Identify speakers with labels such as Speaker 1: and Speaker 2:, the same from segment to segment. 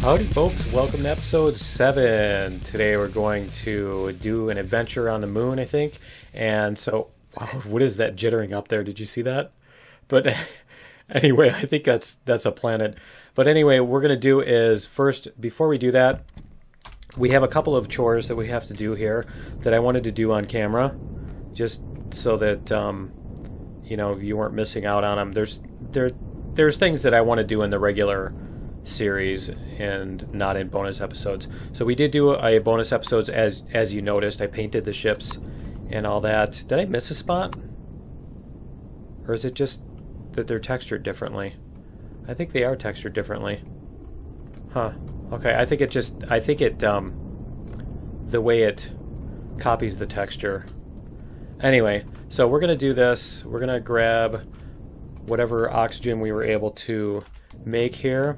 Speaker 1: Howdy folks, welcome to episode 7. Today we're going to do an adventure on the moon, I think. And so, wow, what is that jittering up there? Did you see that? But anyway, I think that's a planet. But anyway, what we're going to do is first, before we do that, we have a couple of chores that we have to do here that I wanted to do on camera, just so that you know, you weren't missing out on them. There's things that I want to do in the regular series and not in bonus episodes. So we did do a bonus episodes, as you noticed. I painted the ships and all that. Did I miss a spot? Or is it just that they're textured differently? I think they are textured differently. Huh. Okay, I think the way it copies the texture. Anyway, so we're gonna do this. We're gonna grab whatever oxygen we were able to make here.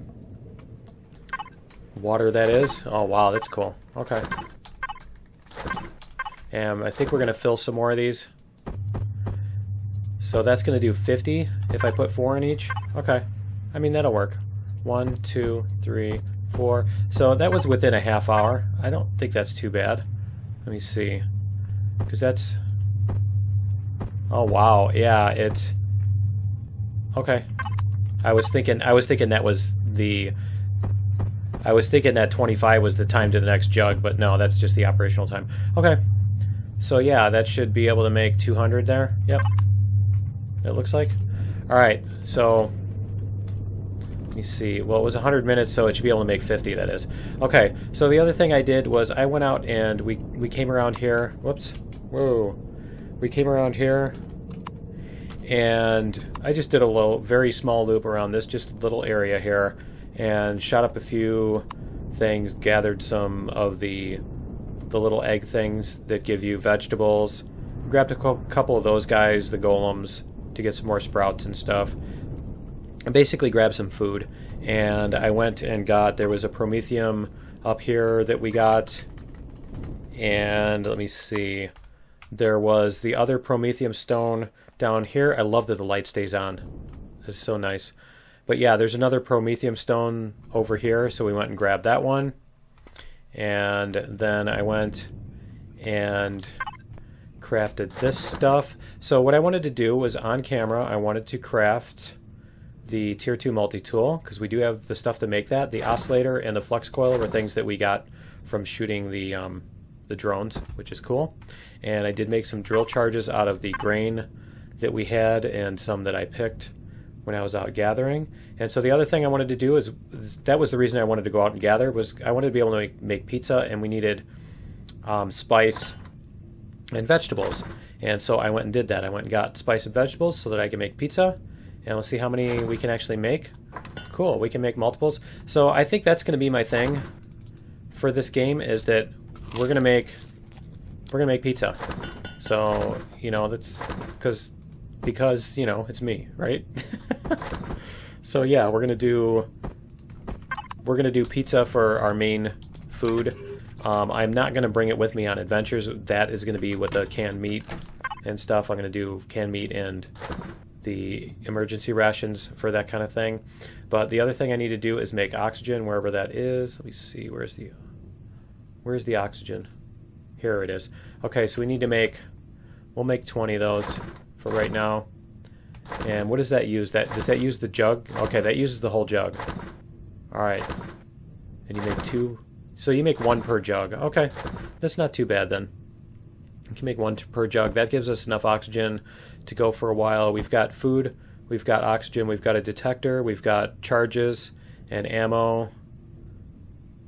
Speaker 1: Water, that is. Oh wow, that's cool. Okay. And I think we're gonna fill some more of these. So that's gonna do 50 if I put 4 in each. Okay. I mean, that'll work. 1, 2, 3, 4. So that was within a half hour. I don't think that's too bad. Let me see. Because that's... Oh wow, yeah, it's... Okay. I was thinking that was the... I was thinking that 25 was the time to the next jug, but no, that's just the operational time. Okay. So yeah, that should be able to make 200 there. Yep. It looks like. Alright, so... Let me see. Well, it was 100 minutes, so it should be able to make 50, that is. Okay, so the other thing I did was I went out and we came around here. Whoops. Whoa. We came around here, and I just did a very small loop around this just little area here, and shot up a few things, gathered some of the little egg things that give you vegetables, grabbed a couple of those guys, the golems, to get some more sprouts and stuff. I basically grabbed some food, and I went and there was a promethium up here that we got, and let me see, there was the other promethium stone down here. I love that the light stays on. It's so nice. But yeah, there's another promethium stone over here, so we went and grabbed that one. And then I went and crafted this stuff. So what I wanted to do was, on camera, I wanted to craft the Tier 2 multi-tool, because we do have the stuff to make that. The oscillator and the flux coil were things that we got from shooting the drones, which is cool. And I did make some drill charges out of the grain that we had, and some that I picked when I was out gathering. And so the other thing I wanted to do is that was the reason I wanted to go out and gather, was I wanted to be able to make pizza, and we needed spice and vegetables. And so I went and did that. I went and got spice and vegetables so that I can make pizza, and we'll see how many we can actually make. Cool, we can make multiples. So I think that's going to be my thing for this game, is that we're gonna make pizza. So, you know, that's because you know, it's me, right? So yeah, we're gonna do pizza for our main food. I'm not gonna bring it with me on adventures. That is gonna be with the canned meat and stuff. I'm gonna do canned meat and the emergency rations for that kind of thing. But the other thing I need to do is make oxygen wherever that is. Let me see, where's the oxygen? Here it is. Okay, so we need to we'll make 20 of those for right now. And what does that use? Does that use the jug? Okay, that uses the whole jug. Alright. And you make 2. So you make 1 per jug. Okay. That's not too bad then. You can make 1 per jug. That gives us enough oxygen to go for a while. We've got food, we've got oxygen, we've got a detector, we've got charges and ammo.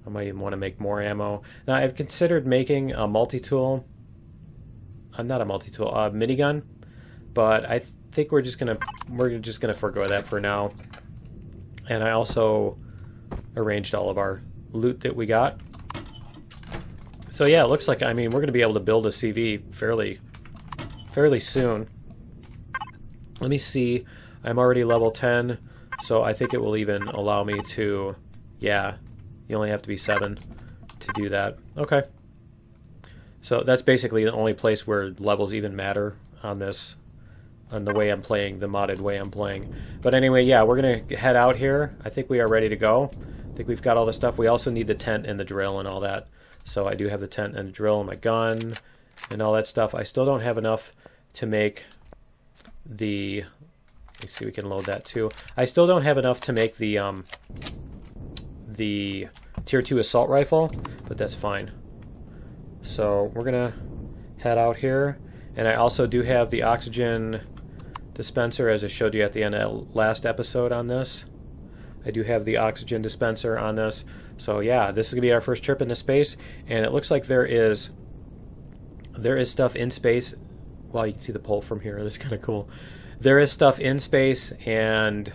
Speaker 1: I might even want to make more ammo. Now, I've considered making a multi-tool. Not a multi-tool, a minigun. But I think we're just gonna forgo that for now. And I also arranged all of our loot that we got. So yeah, it looks like, I mean, we're gonna be able to build a CV fairly soon. Let me see. I'm already level 10, so I think it will even allow me to, yeah. You only have to be 7 to do that. Okay. So that's basically the only place where levels even matter on this, on the way I'm playing, the modded way I'm playing. But anyway, yeah, we're going to head out here. I think we are ready to go. I think we've got all the stuff. We also need the tent and the drill and all that. So I do have the tent and the drill and my gun and all that stuff. I still don't have enough to make the... Let me see, we can load that too. I still don't have enough to make the Tier 2 assault rifle, but that's fine. So we're gonna head out here, and I also do have the oxygen dispenser, as I showed you at the end of the last episode on this. I do have the oxygen dispenser on this. So yeah, this is gonna be our first trip into space, and it looks like there is stuff in space. Well, you can see the pole from here. That's kind of cool. There is stuff in space, and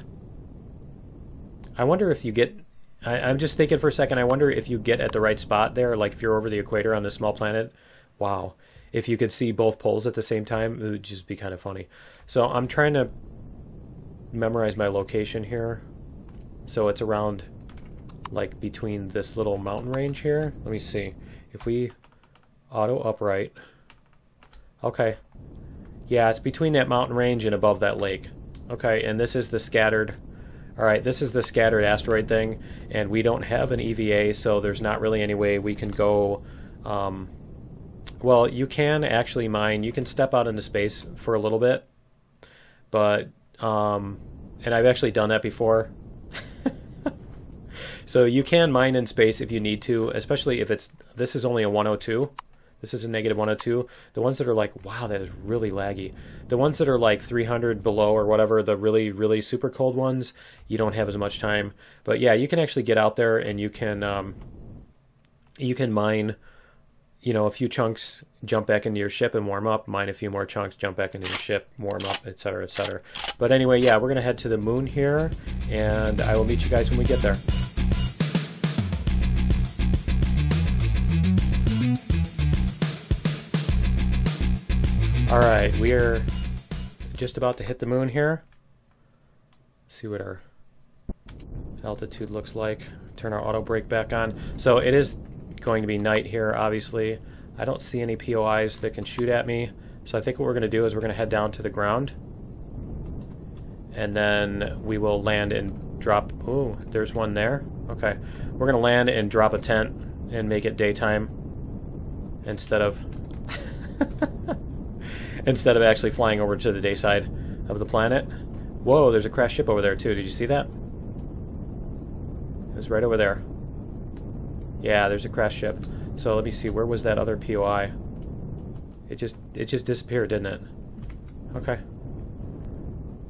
Speaker 1: I wonder if you get... I'm just thinking for a second, I wonder if you get at the right spot there, like if you're over the equator on this small planet. Wow. If you could see both poles at the same time, it would just be kind of funny. So I'm trying to memorize my location here. So it's around, like, between this little mountain range here. Let me see. If we auto upright. Okay. Yeah, it's between that mountain range and above that lake. Okay, and this is the scattered... Alright, this is the scattered asteroid thing, and we don't have an EVA, so there's not really any way we can go... well, you can actually mine. You can step out into space for a little bit, but... and I've actually done that before. So you can mine in space if you need to, especially if it's... This is only a 102. This is a negative 102. The ones that are like, wow, that is really laggy. The ones that are like 300 below or whatever, the really, really super cold ones, you don't have as much time. But yeah, you can actually get out there and you can mine, you know, a few chunks, jump back into your ship and warm up, mine a few more chunks, jump back into your ship, warm up, etc., etc. But anyway, yeah, we're going to head to the moon here, and I will meet you guys when we get there. Alright, we are just about to hit the moon here. Let's see what our altitude looks like. Turn our auto brake back on. So it is going to be night here, obviously. I don't see any POIs that can shoot at me. So I think what we're going to do is we're going to head down to the ground. And then we will land and drop... Ooh, there's one there. Okay. We're going to land and drop a tent and make it daytime instead of... instead of actually flying over to the day side of the planet. Whoa, there's a crashed ship over there too. Did you see that? It was right over there. Yeah, there's a crashed ship. So let me see, where was that other POI? It just disappeared, didn't it? Okay.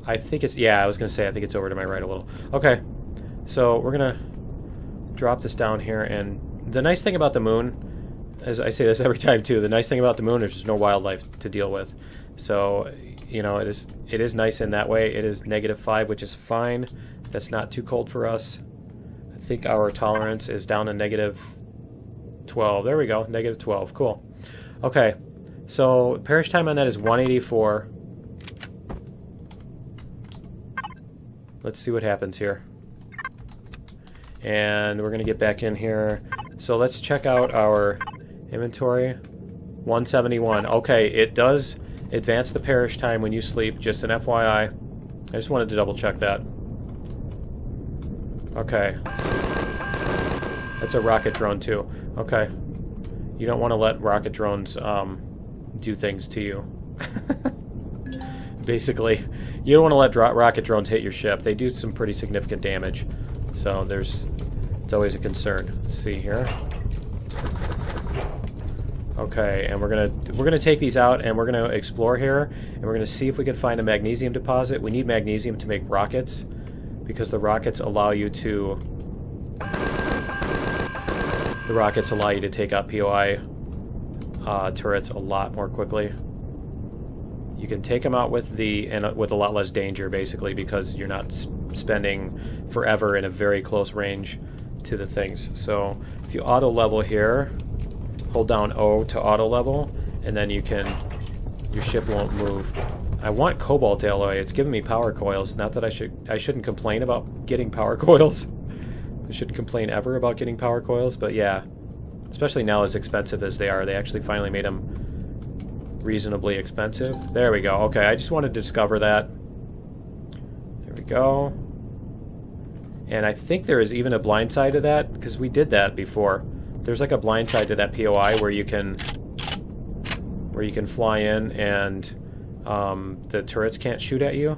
Speaker 1: I think it's... Yeah, I was going to say I think it's over to my right a little. Okay. So we're going to drop this down here, and the nice thing about the moon, as I say this every time too, the nice thing about the moon is there's no wildlife to deal with. So, you know, it is nice in that way. It is -5, which is fine. That's not too cold for us. I think our tolerance is down to -12. There we go, -12. Cool. Okay, so perish time on that is 184. Let's see what happens here. And we're going to get back in here. So let's check out our inventory. 171. Okay, it does advance the perish time when you sleep, just an FYI. I just wanted to double check that. Okay. That's a rocket drone too. Okay. You don't want to let rocket drones do things to you. Basically, you don't want to let rocket drones hit your ship. They do some pretty significant damage. So it's always a concern. Let's see here. Okay, and we're gonna take these out, and we're gonna explore here, and we're gonna see if we can find a magnesium deposit. We need magnesium to make rockets, because the rockets allow you to take out POI turrets a lot more quickly. You can take them out with a lot less danger, basically, because you're not spending forever in a very close range to the things. So if you auto level here, hold down O to auto level, and then your ship won't move. I want cobalt alloy. It's giving me power coils. Not that I shouldn't complain about getting power coils. I shouldn't complain ever about getting power coils, but yeah, especially now as expensive as they are. They actually finally made them reasonably expensive. There we go. Okay, I just wanted to discover that. There we go. And I think there is even a blind side to that, because we did that before. There's like a blind side to that POI where you can fly in and the turrets can't shoot at you.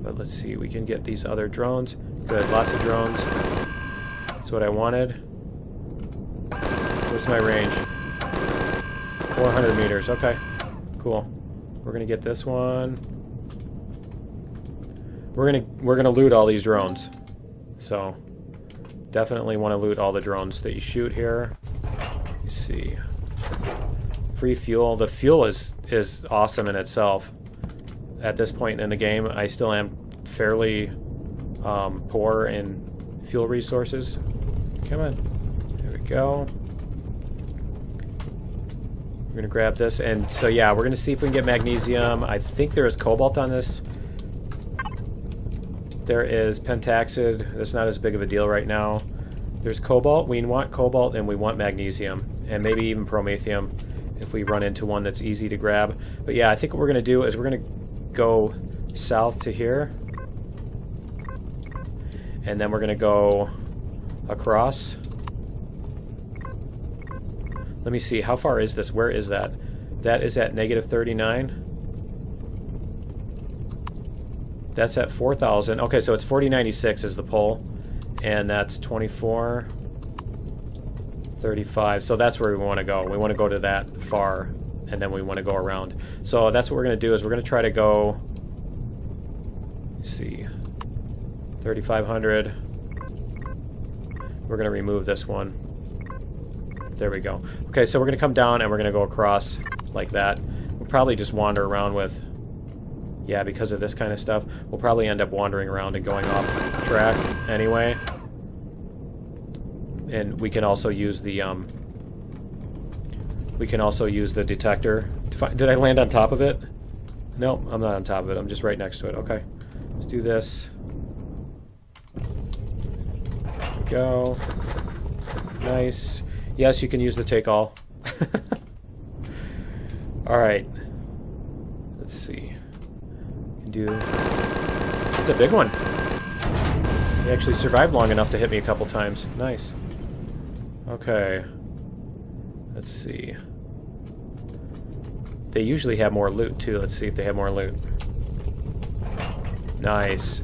Speaker 1: But let's see, we can get these other drones. Good, lots of drones. That's what I wanted. What's my range? 400 meters. Okay, cool. We're gonna get this one. We're gonna loot all these drones. So definitely want to loot all the drones that you shoot here. Let's see. Free fuel. The fuel is awesome in itself. At this point in the game, I still am fairly poor in fuel resources. Come on. There we go. We're going to grab this. And so, yeah, we're going to see if we can get magnesium. I think there is cobalt on this. There is pentaxid. That's not as big of a deal right now. There's cobalt. We want cobalt and we want magnesium. And maybe even promethium if we run into one that's easy to grab. But yeah, I think what we're going to do is we're going to go south to here. And then we're going to go across. Let me see, how far is this? Where is that? That is at -39. That's at 4,000. Okay, so it's 4096 is the pole. And that's 2435. So that's where we want to go. We want to go to that far. And then we want to go around. So that's what we're going to do is we're going to try to go... Let's see. 3,500. We're going to remove this one. There we go. Okay, so we're going to come down and we're going to go across like that. We'll probably just wander around with... Yeah, because of this kind of stuff, we'll probably end up wandering around and going off track anyway. And we can also use the detector. Did I land on top of it? No, I'm not on top of it. I'm just right next to it. Okay, let's do this. There we go. Nice. Yes, you can use the take all. All right. Let's see. It's a big one. He actually survived long enough to hit me a couple times. Nice. Okay. Let's see. They usually have more loot too. Let's see if they have more loot. Nice.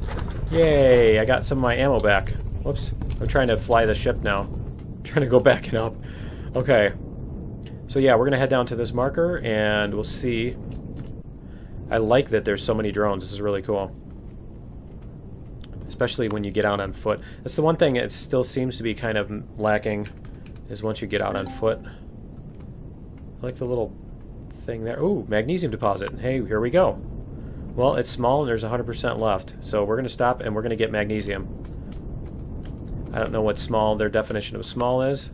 Speaker 1: Yay! I got some of my ammo back. Whoops. I'm trying to fly the ship now. I'm trying to go back it up. Okay. So yeah, we're gonna head down to this marker and we'll see. I like that there's so many drones. This is really cool. Especially when you get out on foot. That's the one thing that still seems to be kind of lacking, is once you get out on foot. I like the little thing there. Ooh, magnesium deposit. Hey, here we go. Well, it's small and there's 100% left. So we're going to stop and we're going to get magnesium. I don't know what small, their definition of small is,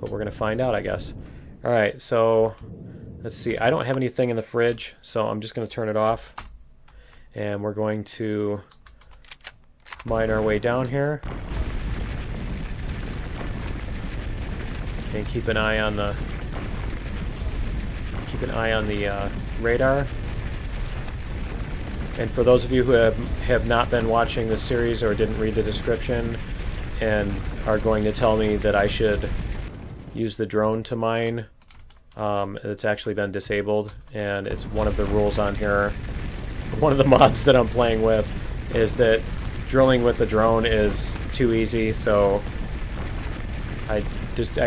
Speaker 1: but we're going to find out, I guess. Alright, so... Let's see, I don't have anything in the fridge, so I'm just going to turn it off. And we're going to mine our way down here. And keep an eye on the radar. And for those of you who have not been watching the series or didn't read the description and are going to tell me that I should use the drone to mine, it's actually been disabled, and it's one of the rules on here. One of the mods that I'm playing with is that drilling with the drone is too easy, so I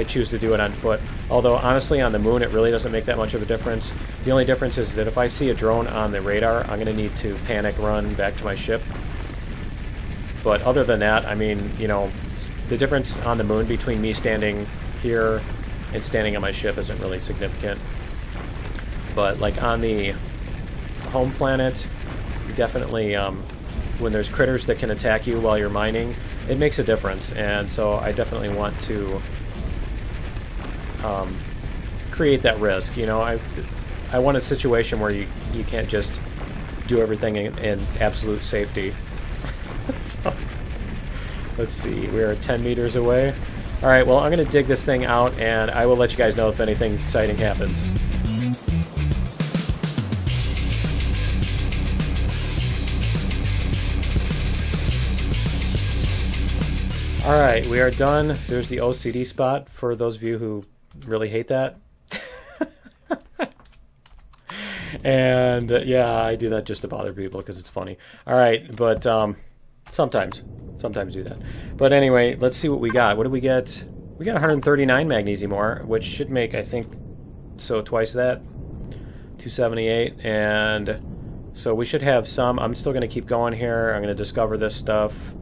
Speaker 1: choose to do it on foot. Although honestly on the moon it really doesn't make that much of a difference. The only difference is that if I see a drone on the radar, I'm going to need to panic run back to my ship. But other than that, I mean, you know, the difference on the moon between me standing here and standing on my ship isn't really significant. But like on the home planet, definitely when there's critters that can attack you while you're mining, it makes a difference. And so I definitely want to create that risk. You know, I want a situation where you can't just do everything in absolute safety. So, let's see, we're 10 meters away. Alright, well, I'm going to dig this thing out, and I will let you guys know if anything exciting happens. Alright, we are done. There's the OCD spot for those of you who really hate that. And yeah, I do that just to bother people because it's funny. Alright, but sometimes do that. But anyway, let's see what we got. What did we get? We got 139 magnesium ore, which should make, I think, so twice that. 278, and so we should have some. I'm still going to keep going here. I'm going to discover this stuff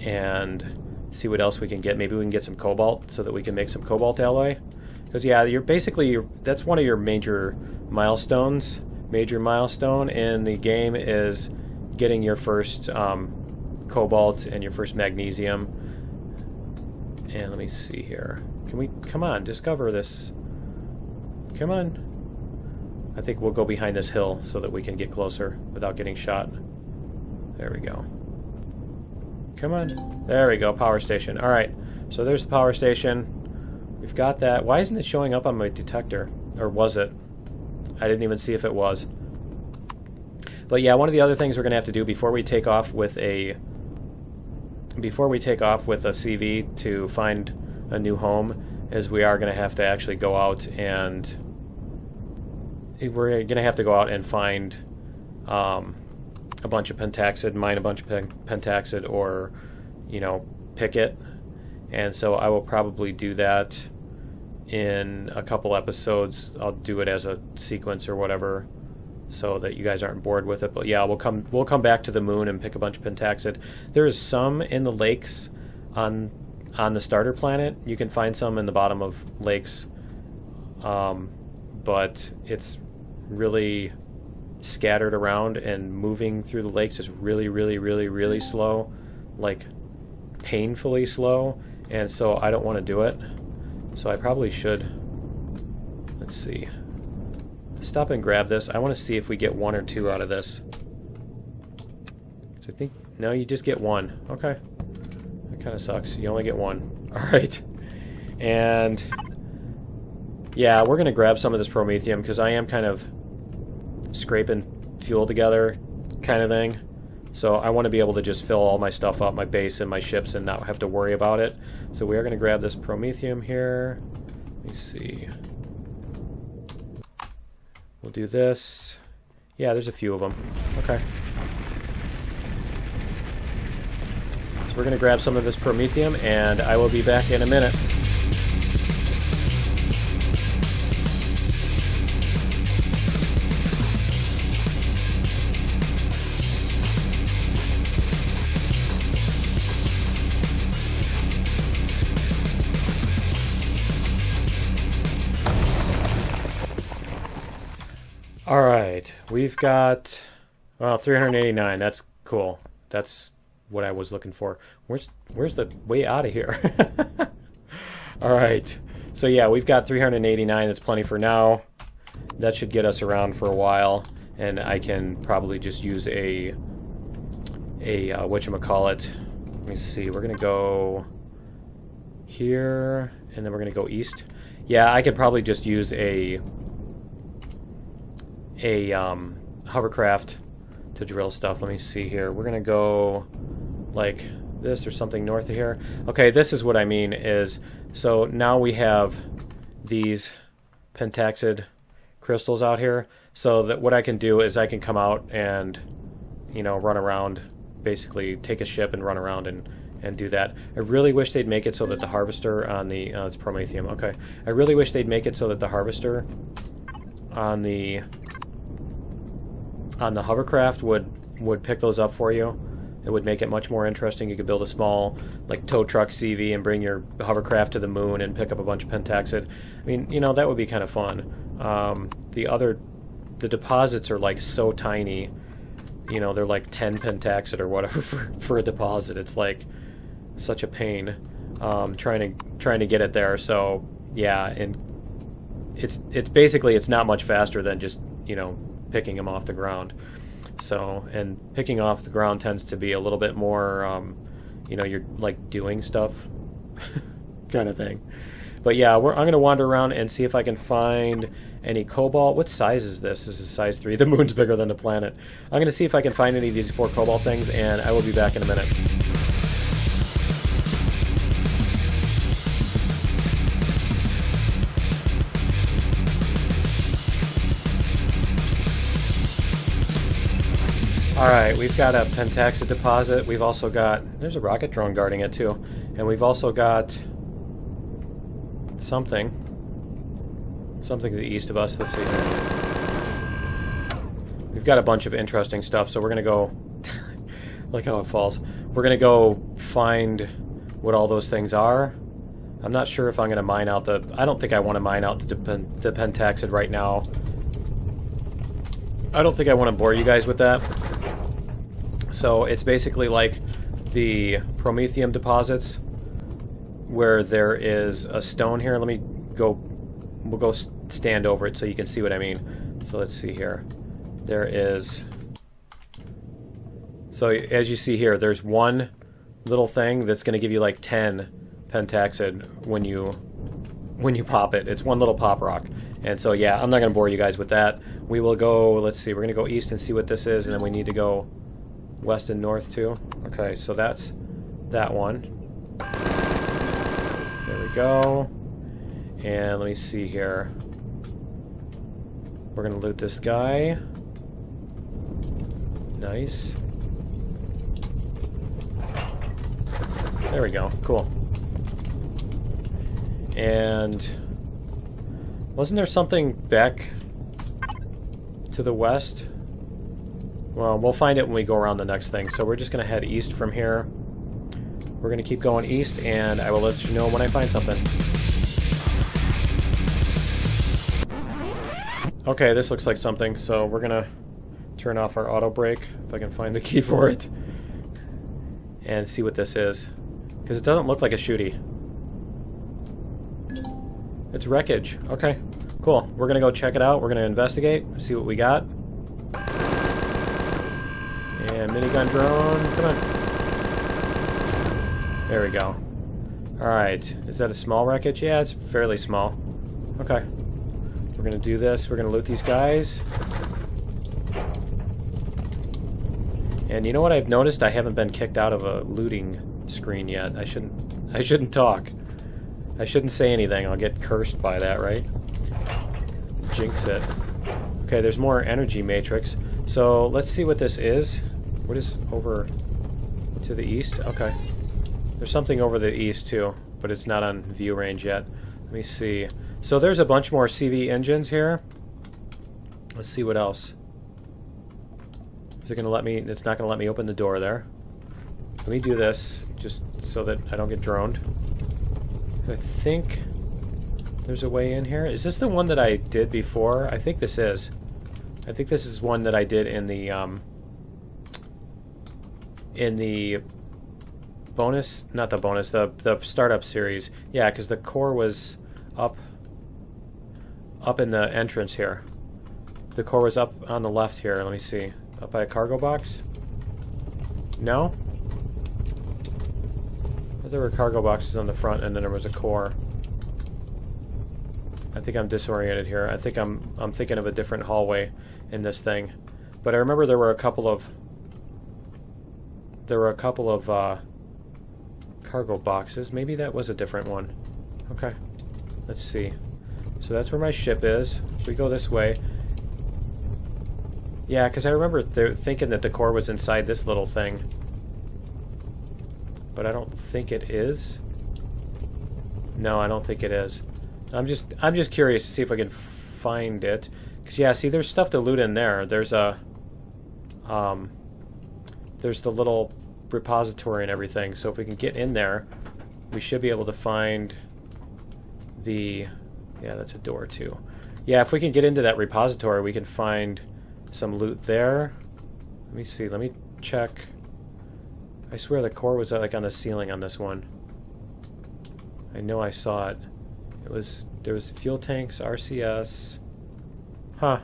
Speaker 1: and see what else we can get. Maybe we can get some cobalt so that we can make some cobalt alloy. Because yeah, that's one of your major milestones. Major milestone in the game is getting your first cobalt and your first magnesium. And let me see here. Come on, discover this. Come on. I think we'll go behind this hill so that we can get closer without getting shot. There we go. Come on. There we go, power station. Alright, so there's the power station. We've got that. Why isn't it showing up on my detector? Or was it? I didn't even see if it was. But yeah, one of the other things we're going to have to do before we take off with a CV to find a new home is we are going to have to actually go out and we're going to have to go out and find a bunch of pentaxid, mine a bunch of pentaxid, or, you know, pick it. And so I will probably do that in a couple episodes. I'll do it as a sequence or whatever so that you guys aren't bored with it. But yeah, we'll come back to the moon and pick a bunch of pentaxid. There's some in the lakes on the starter planet. You can find some in the bottom of lakes, but it's really scattered around, and moving through the lakes is really slow, like painfully slow, and so I don't want to do it. So I probably should, let's see, stop and grab this. I want to see if we get 1 or 2 out of this. So I think, no, you just get 1. Okay, that kind of sucks. You only get 1. Alright, and yeah, we're going to grab some of this promethium because I am kind of scraping fuel together kind of thing. So I want to be able to just fill all my stuff up, my base and my ships, and not have to worry about it. So we are going to grab this promethium here. Let me see. We'll do this. Yeah, there's a few of them. Okay. So we're going to grab some of this promethium, and I will be back in a minute. Alright, we've got, well, 389. That's cool. That's what I was looking for. Where's the way out of here? Alright, so yeah, we've got 389. That's plenty for now. That should get us around for a while, and I can probably just use a whatchamacallit. Let me see, we're going to go here, and then we're going to go east. Yeah, I could probably just use a hovercraft to drill stuff. Let me see here. We're gonna go like this or something north of here. Okay, this is what I mean is, so now we have these pentaxid crystals out here, so that what I can do is I can come out and, you know, run around, basically take a ship and run around and do that. I really wish they'd make it so that the harvester on the it's promethium. Okay, I really wish they'd make it so that the harvester on the hovercraft would pick those up for you. It would make it much more interesting. You could build a small, like, tow truck CV and bring your hovercraft to the moon and pick up a bunch of pentaxid. I mean, you know, that would be kind of fun. The deposits are, like, so tiny. You know, they're like 10 pentaxid or whatever for a deposit. It's like such a pain trying to get it there. So yeah, and it's basically, it's not much faster than just, you know, picking them off the ground. So, and picking off the ground tends to be a little bit more, you know, you're like doing stuff kind of thing. But yeah, I'm going to wander around and see if I can find any cobalt. What size is this? This is size 3. The moon's bigger than the planet. I'm going to see if I can find any of these 4 cobalt things, and I will be back in a minute. Alright, we've got a pentaxid deposit. We've also got... There's a rocket drone guarding it, too. And we've also got... something. Something to the east of us. Let's see here. We've got a bunch of interesting stuff, so we're going to go... Look how it falls. We're going to go find what all those things are. I'm not sure if I'm going to mine out the... I don't think I want to mine out the pentaxid right now. I don't think I want to bore you guys with that. So it's basically like the promethium deposits where there is a stone here. Let me go... We'll go stand over it so you can see what I mean. So let's see here. There is... So as you see here, there's one little thing that's going to give you like 10 pentaxid when you pop it. It's one little pop rock. And so yeah, I'm not going to bore you guys with that. We will go, let's see, we're going to go east and see what this is, and then we need to go west and north too. Okay, so that's that one. There we go. And let me see here. We're going to loot this guy. Nice. There we go. Cool. And wasn't there something back to the west? Well, we'll find it when we go around the next thing. So we're just going to head east from here. We're going to keep going east, and I will let you know when I find something. Okay, this looks like something, so we're going to turn off our auto brake, if I can find the key for it, and see what this is. Because it doesn't look like a shooty. It's wreckage. Okay, cool. We're going to go check it out. We're going to investigate, see what we got. And minigun drone, come on. There we go. Alright, is that a small wreckage? Yeah, it's fairly small. Okay. We're going to do this. We're going to loot these guys. And you know what I've noticed? I haven't been kicked out of a looting screen yet. I shouldn't talk. I shouldn't say anything. I'll get cursed by that, right? Jinx it. Okay, there's more energy matrix. So let's see what this is. What is over to the east? Okay. There's something over the east too, but it's not on view range yet. Let me see. So there's a bunch more CV engines here. Let's see what else. Is it going to let me... It's not going to let me open the door there. Let me do this, just so that I don't get droned. I think there's a way in here. Is this the one that I did before? I think this is. I think this is one that I did in the bonus... Not the bonus, the startup series. Yeah, because the core was up in the entrance here. The core was up on the left here. Let me see. Up by a cargo box? No? I thought there were cargo boxes on the front and then there was a core. I think I'm disoriented here. I think I'm thinking of a different hallway in this thing. But I remember there were a couple of cargo boxes. Maybe that was a different one. Okay. Let's see. So that's where my ship is. If we go this way. Yeah, because I remember thinking that the core was inside this little thing. But I don't think it is. No, I don't think it is. I'm just curious to see if I can find it. Because yeah, see, there's stuff to loot in there. There's a there's the little repository and everything. So if we can get in there, we should be able to find the... Yeah, that's a door too. Yeah, if we can get into that repository, we can find some loot there. Let me see. Let me check. I swear the core was like on the ceiling on this one. I know I saw it. There was fuel tanks, RCS. Huh.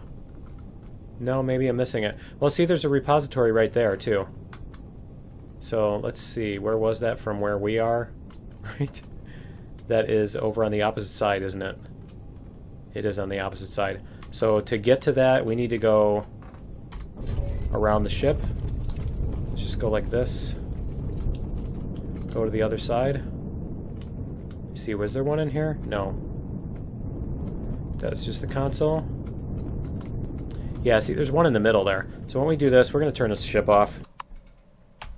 Speaker 1: No, maybe I'm missing it. Well, see, there's a repository right there too. So let's see. Where was that from where we are? Right. That is over on the opposite side, isn't it? It is on the opposite side. So to get to that, we need to go around the ship. Let's just go like this. Go to the other side. See, was there one in here? No. That's just the console. Yeah, see, there's one in the middle there. So when we do this, we're going to turn this ship off.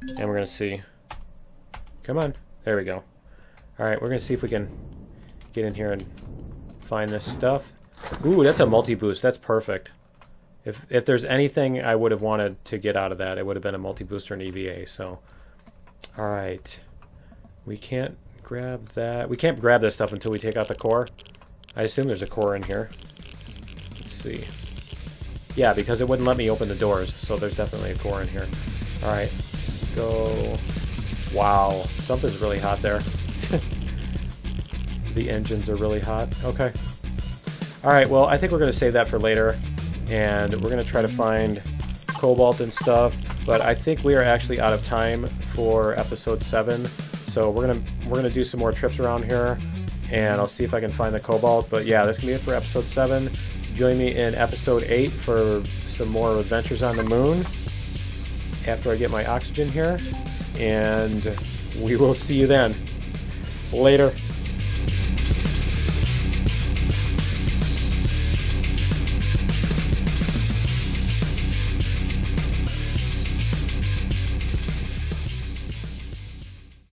Speaker 1: And we're going to see. Come on. There we go. Alright, we're going to see if we can get in here and find this stuff. Ooh, that's a multi-boost. That's perfect. If there's anything I would have wanted to get out of that, it would have been a multi-booster and EVA. So, alright. We can't grab that. We can't grab this stuff until we take out the core. I assume there's a core in here. Let's see. Yeah, because it wouldn't let me open the doors, so there's definitely a core in here. Alright, let's go. Wow, something's really hot there. The engines are really hot. Okay. Alright, well, I think we're going to save that for later. And we're going to try to find cobalt and stuff. But I think we are actually out of time for episode 7. So we're gonna do some more trips around here. And I'll see if I can find the cobalt. But yeah, that's going to be it for episode 7. Join me in episode 8 for some more adventures on the moon. After I get my oxygen here. And we will see you then. Later.